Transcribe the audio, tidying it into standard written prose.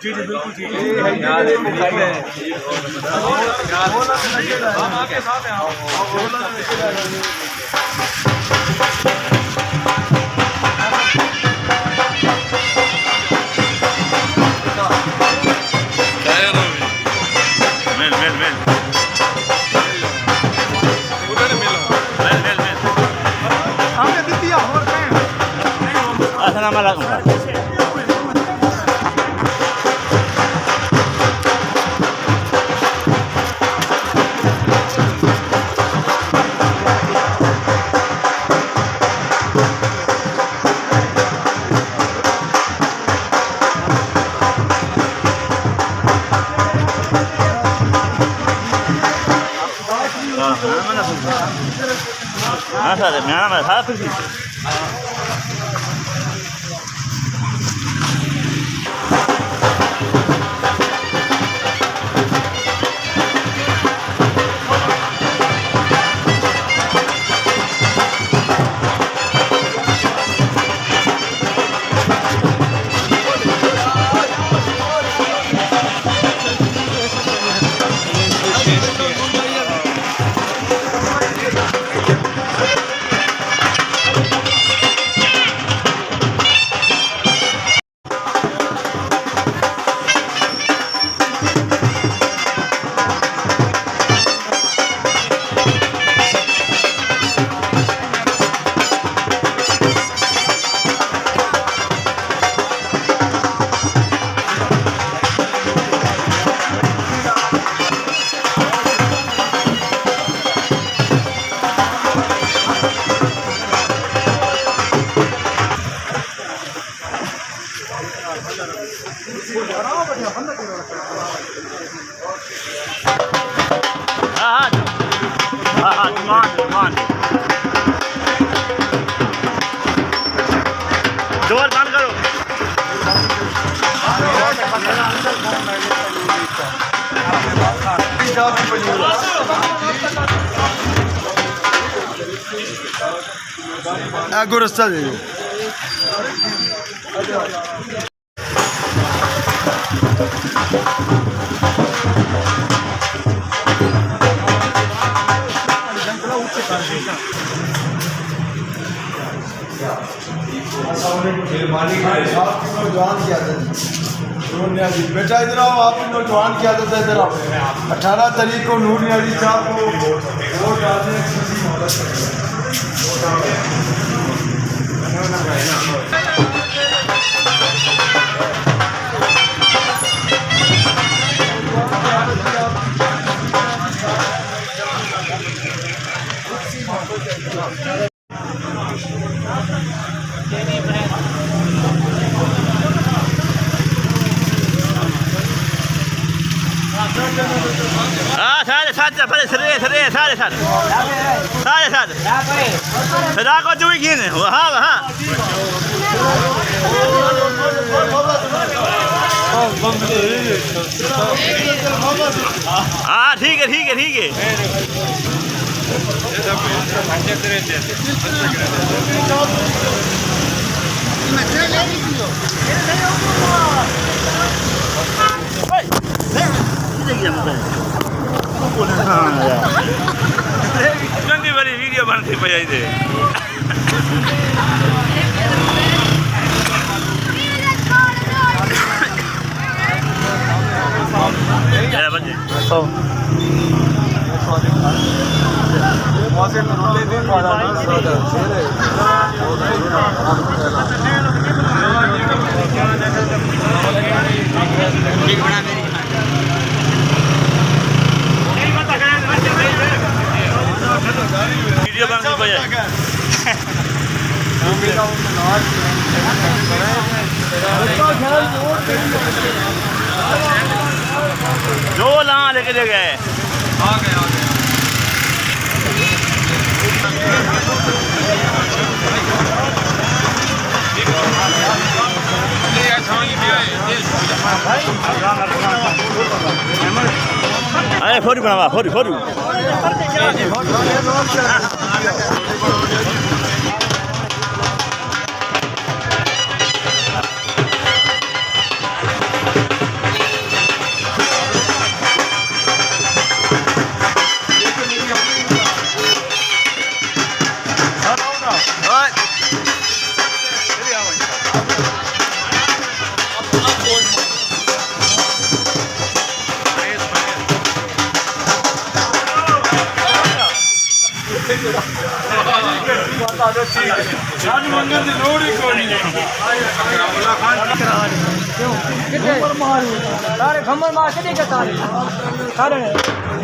जी जी बिल्कुल ठीक है। हाँ सर मेरा नाम है फिर डोर बंद करो। आगो रास्ता दे दो। नूर न्याजी बेटा इधर आओ, आप नौजवान की आदत है, इधर आओ। 18 तारीख को नूर न्याजी साहब को वोट डालने की सारे साथ पहले सरे सारे साथ सदा को तू ही गिन हाँ हाँ हाँ ठीक है ठीक है ठीक है गंदी वाली वीडियो बनती पई आई थी वीडियो बनती पई आई जो ला लेके दे गए आ गए अरे फोटो बनावा फोटो सारे खम्मर मार के सारे